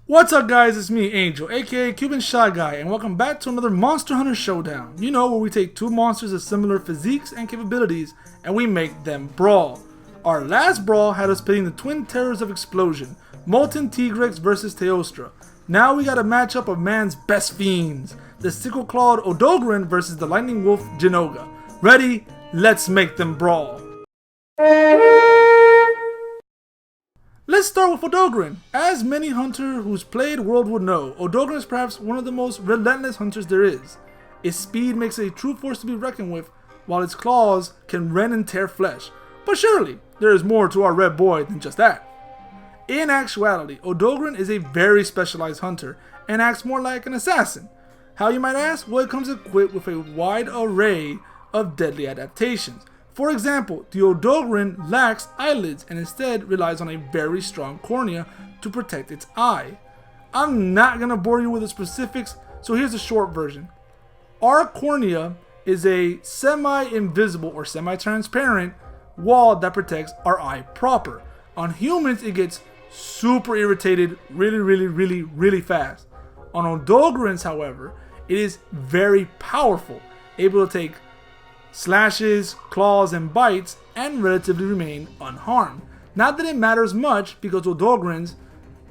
What's up guys, it's me, Angel, aka Cuban Shy Guy, and welcome back to another Monster Hunter Showdown. You know, where we take two monsters of similar physiques and capabilities, and we make them brawl. Our last brawl had us pitting the twin terrors of explosion, Molten Tigrex versus Teostra. Now we got a matchup of man's best fiends, the sickle-clawed Odogaron versus the lightning wolf Jinouga. Ready? Let's make them brawl. Let's start with Odogaron. As many hunter who's played World would know, Odogaron is perhaps one of the most relentless hunters there is. Its speed makes it a true force to be reckoned with, while its claws can rend and tear flesh. But surely, there is more to our red boy than just that. In actuality, Odogaron is a very specialized hunter, and acts more like an assassin. How, you might ask? Well, it comes equipped with a wide array of deadly adaptations. For example, the Odogaron lacks eyelids and instead relies on a very strong cornea to protect its eye. I'm not going to bore you with the specifics, so here's a short version. Our cornea is a semi-invisible or semi-transparent wall that protects our eye proper. On humans, it gets super irritated really fast. On Odogarons, however, it is very powerful, able to take slashes, claws, and bites, and relatively remain unharmed. Not that it matters much, because Odogarons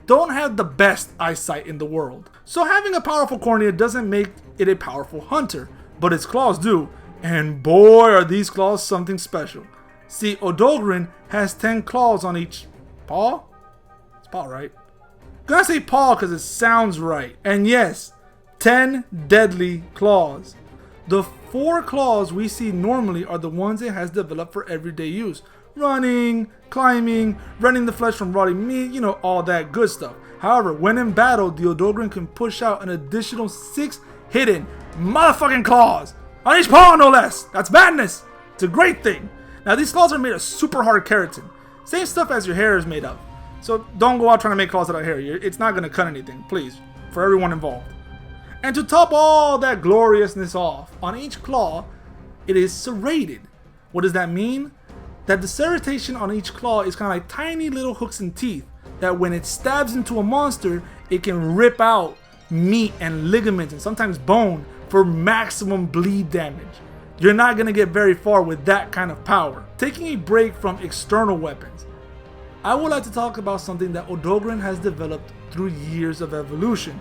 don't have the best eyesight in the world. So having a powerful cornea doesn't make it a powerful hunter, but its claws do, and boy are these claws something special. See, Odogaron has 10 claws on each paw? It's paw, right? I'm gonna say paw because it sounds right. And yes, 10 deadly claws. The 4 claws we see normally are the ones it has developed for everyday use. Running, climbing, rending the flesh from rotting meat, you know, all that good stuff. However, when in battle, the Odogaron can push out an additional 6 hidden motherfucking claws. On each paw, no less. That's madness. It's a great thing. Now, these claws are made of super hard keratin. Same stuff as your hair is made of. So don't go out trying to make claws out of hair. It's not going to cut anything, please, for everyone involved. And to top all that gloriousness off, on each claw, it is serrated. What does that mean? That the serration on each claw is kind of like tiny little hooks and teeth, that when it stabs into a monster, it can rip out meat and ligaments and sometimes bone for maximum bleed damage. You're not going to get very far with that kind of power. Taking a break from external weapons, I would like to talk about something that Odogaron has developed through years of evolution.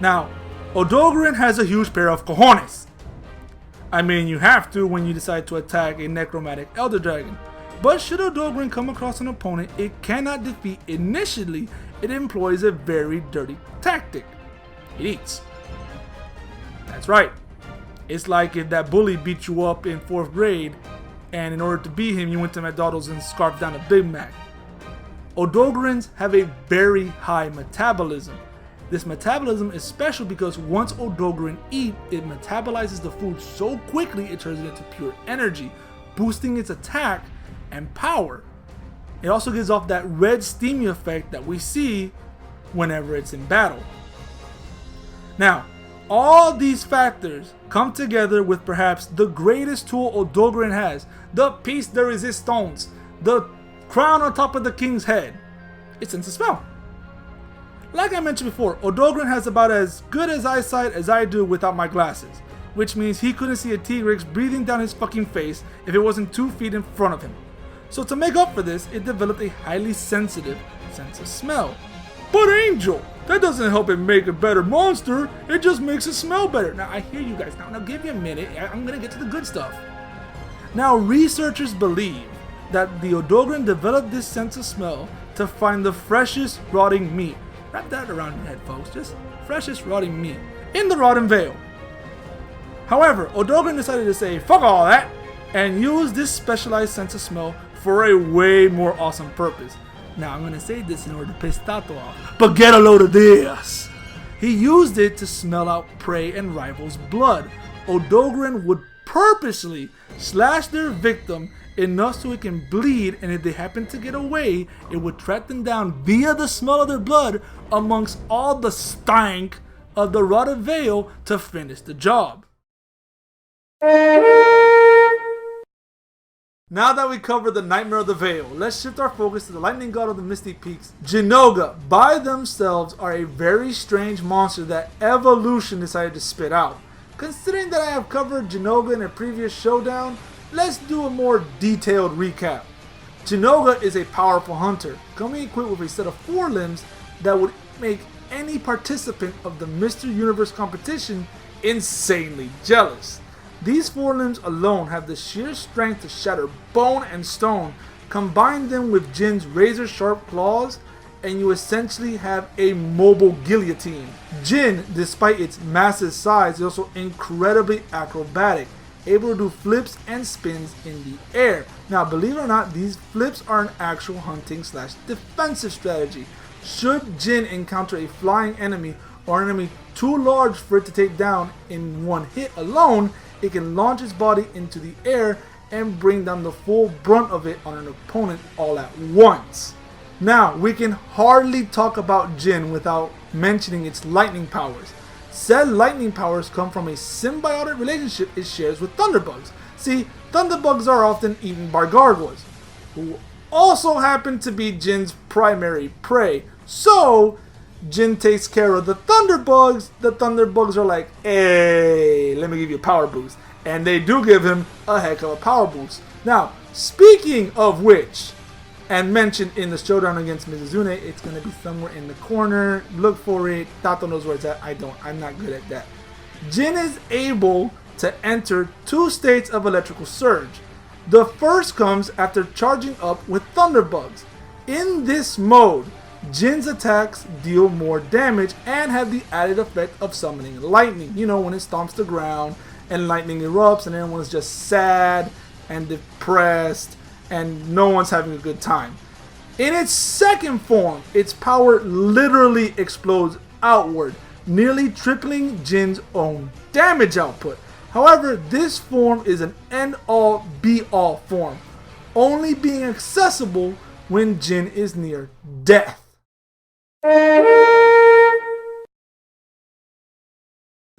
Now, Odogaron has a huge pair of cojones. I mean, you have to when you decide to attack a necromantic elder dragon. But should Odogaron come across an opponent it cannot defeat initially, it employs a very dirty tactic. It eats. That's right. It's like if that bully beat you up in 4th grade, and in order to beat him, you went to McDonald's and scarfed down a Big Mac. Odogarons have a very high metabolism. This metabolism is special because once Odogaron eat, it metabolizes the food so quickly it turns it into pure energy, boosting its attack and power. It also gives off that red steamy effect that we see whenever it's in battle. Now, all these factors come together with perhaps the greatest tool Odogaron has, the piece de resistance, the crown on top of the king's head. Its sense of smell. Like I mentioned before, Odogaron has about as good as eyesight as I do without my glasses, which means he couldn't see a T-Rex breathing down his fucking face if it wasn't 2 feet in front of him. So to make up for this, it developed a highly sensitive sense of smell. But Angel, that doesn't help it make a better monster, it just makes it smell better. Now I hear you guys, now give me a minute, I'm gonna get to the good stuff. Now researchers believe that the Odogaron developed this sense of smell to find the freshest rotting meat. Wrap that around your head, folks. Just freshest rotting meat in the rotten Vale. However, Odogaron decided to say fuck all that and use this specialized sense of smell for a way more awesome purpose. Now I'm gonna say this in order to piss Tato off, but get a load of this. He used it to smell out prey and rivals' blood. Odogaron would purposely slash their victim enough so it can bleed, and if they happen to get away, it would track them down via the smell of their blood amongst all the stank of the rotted Vale to finish the job. Now that we covered the Nightmare of the Vale, let's shift our focus to the Lightning God of the Misty Peaks. Jinouga, by themselves, are a very strange monster that Evolution decided to spit out. Considering that I have covered Jinouga in a previous showdown, let's do a more detailed recap. Jinouga is a powerful hunter, coming equipped with a set of 4 limbs that would make any participant of the Mr. Universe competition insanely jealous. These 4 limbs alone have the sheer strength to shatter bone and stone. Combine them with Jin's razor sharp claws and you essentially have a mobile guillotine. Jin, despite its massive size, is also incredibly acrobatic, able to do flips and spins in the air. Now, believe it or not, these flips are an actual hunting / defensive strategy. Should Jin encounter a flying enemy or an enemy too large for it to take down in one hit alone, it can launch its body into the air and bring down the full brunt of it on an opponent all at once. Now, we can hardly talk about Jin without mentioning its lightning powers. Said lightning powers come from a symbiotic relationship it shares with thunderbugs. See, thunderbugs are often eaten by gargoyles, who also happen to be Jin's primary prey. So, Jin takes care of the thunderbugs. The thunderbugs are like, hey, let me give you a power boost. And they do give him a heck of a power boost. Now, speaking of which, and mentioned in the showdown against Mizuzune, it's going to be somewhere in the corner. Look for it. Tato knows where it's at. I'm not good at that. Jin is able to enter 2 states of electrical surge. The first comes after charging up with thunderbugs. In this mode, Jin's attacks deal more damage and have the added effect of summoning lightning. You know, when it stomps the ground and lightning erupts and everyone's just sad and depressed and no one's having a good time. In its second form, its power literally explodes outward, nearly tripling Jin's own damage output. However, this form is an end-all be-all form, only being accessible when Jin is near death.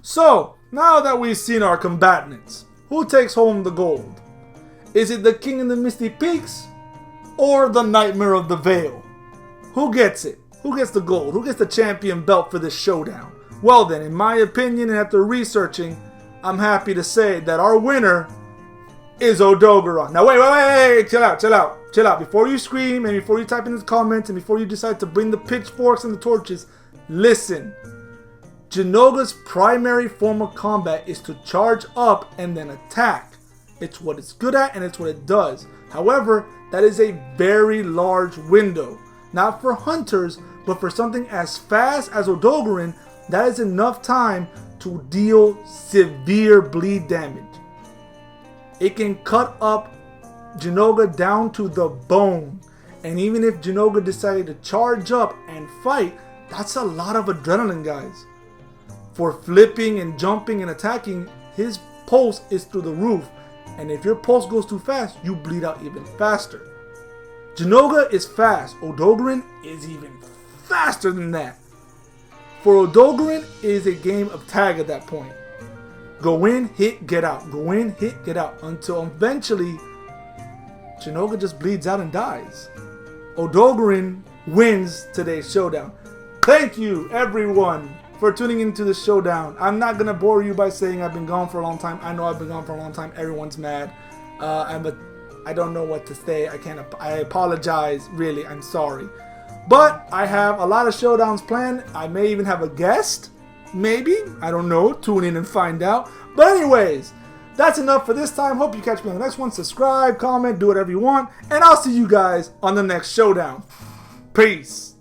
So, now that we've seen our combatants, who takes home the gold? Is it the King in the Misty Peaks or the Nightmare of the Vale? Who gets it? Who gets the gold? Who gets the champion belt for this showdown? Well then, in my opinion and after researching, I'm happy to say that our winner is Odogaron. Now wait, chill out. Before you scream and before you type in the comments and before you decide to bring the pitchforks and the torches, listen. Jinouga's primary form of combat is to charge up and then attack. It's what it's good at and it's what it does. However, that is a very large window. Not for hunters, but for something as fast as Odogaron, that is enough time to deal severe bleed damage. It can cut up Jinouga down to the bone. And even if Jinouga decided to charge up and fight, that's a lot of adrenaline, guys. For flipping and jumping and attacking, his pulse is through the roof. And if your pulse goes too fast, you bleed out even faster. Jinouga is fast. Odogaron is even faster than that. For Odogaron, it is a game of tag at that point. Go in, hit, get out. Go in, hit, get out. Until eventually, Jinouga just bleeds out and dies. Odogaron wins today's showdown. Thank you, everyone, for tuning into the showdown. I'm not going to bore you by saying I've been gone for a long time. I know I've been gone for a long time. Everyone's mad. I don't know what to say. I apologize. Really, I'm sorry. But I have a lot of showdowns planned. I may even have a guest. Maybe. I don't know. Tune in and find out. But anyways, that's enough for this time. Hope you catch me on the next one. Subscribe, comment, do whatever you want. And I'll see you guys on the next showdown. Peace.